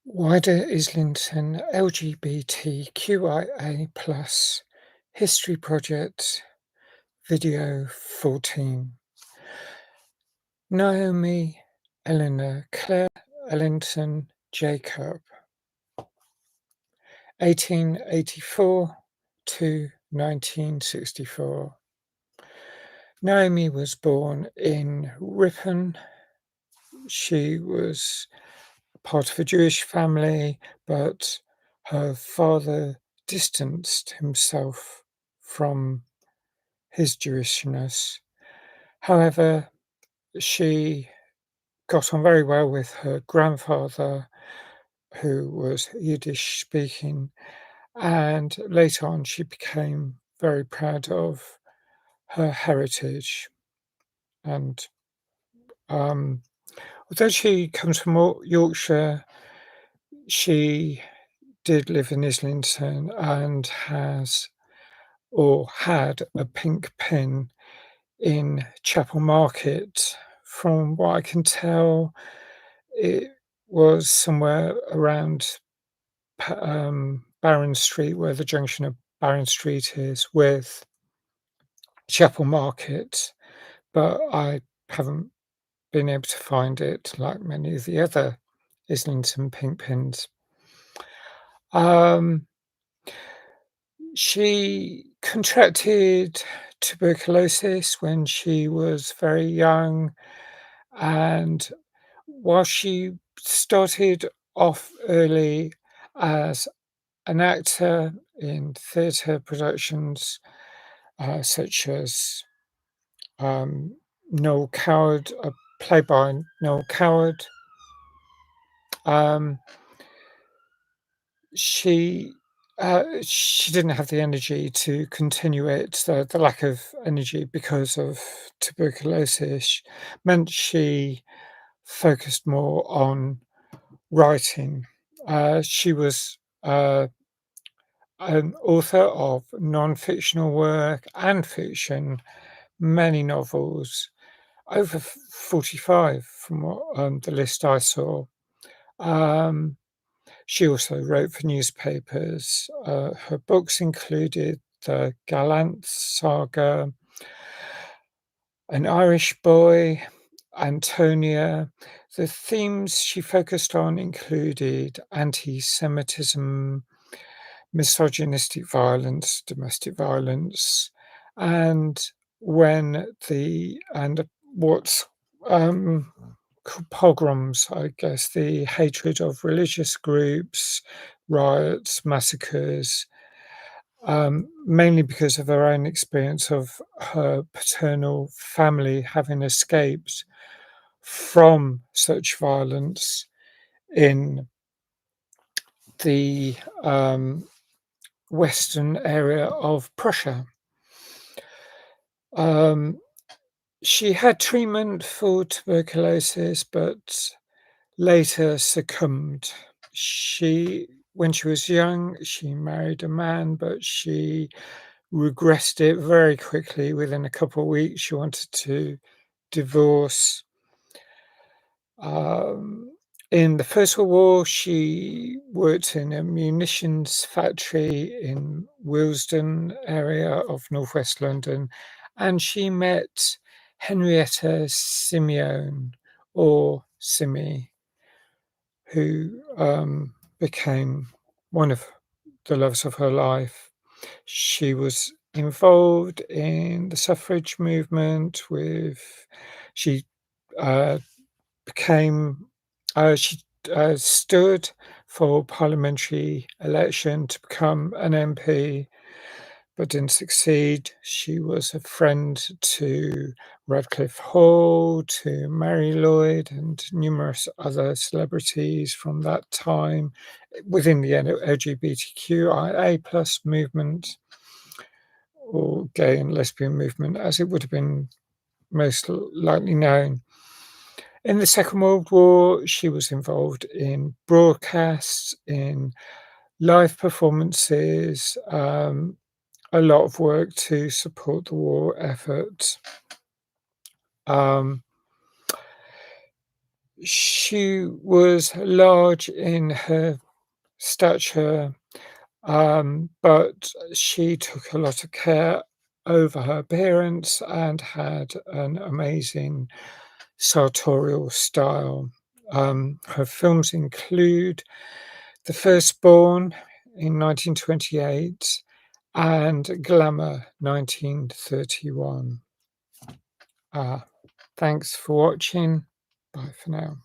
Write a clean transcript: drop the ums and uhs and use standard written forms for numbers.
Wider Islington LGBTQIA+ History Project Video 14. Naomi, Eleanor, Claire, Ellington, Jacob. 1884 to 1964. Naomi was born in Ripon. She was part of a Jewish family, but her father distanced himself from his Jewishness. However, she got on very well with her grandfather, who was Yiddish speaking, and later on she became very proud of her heritage. And although she comes from Yorkshire, she did live in Islington and had a pink pin in Chapel Market. From what I can tell, it was somewhere around Barron Street, where the junction of Barron Street is with Chapel Market, but I haven't been able to find it like many of the other Islington pink pins. She contracted tuberculosis when she was very young, and while she started off early as an actor in theatre productions, such as Noel Coward, a play by Noel Coward, she didn't have the energy to continue it. The lack of energy because of tuberculosis meant she focused more on writing. She was an author of non-fictional work and fiction, many novels, over 45 from what the list I saw. She also wrote for newspapers. Her books included The Gallant Saga, An Irish Boy, Antonia. The themes she focused on included anti-Semitism, misogynistic violence, domestic violence, and what's called pogroms, I guess, the hatred of religious groups, riots, massacres, mainly because of her own experience of her paternal family having escaped from such violence in the western area of Prussia. She had treatment for tuberculosis, but later succumbed. When she was young, she married a man, but she regressed it very quickly. Within a couple of weeks, she wanted to divorce. In the First World War, she worked in a munitions factory in Willesden area of northwest London, and she met Henrietta Simeone, or Simi, who became one of the loves of her life. She was involved in the suffrage movement. She uh, became she stood for parliamentary election to become an MP, but didn't succeed. She was a friend to Radcliffe Hall, to Mary Lloyd, and numerous other celebrities from that time within the LGBTQIA+ movement, or gay and lesbian movement, as it would have been most likely known. In the Second World War, she was involved in broadcasts, in live performances, a lot of work to support the war effort. She was large in her stature, but she took a lot of care over her appearance and had an amazing sartorial style. Her films include The Firstborn in 1928 and Glamour 1931. Uh, Thanks for watching. Bye for now.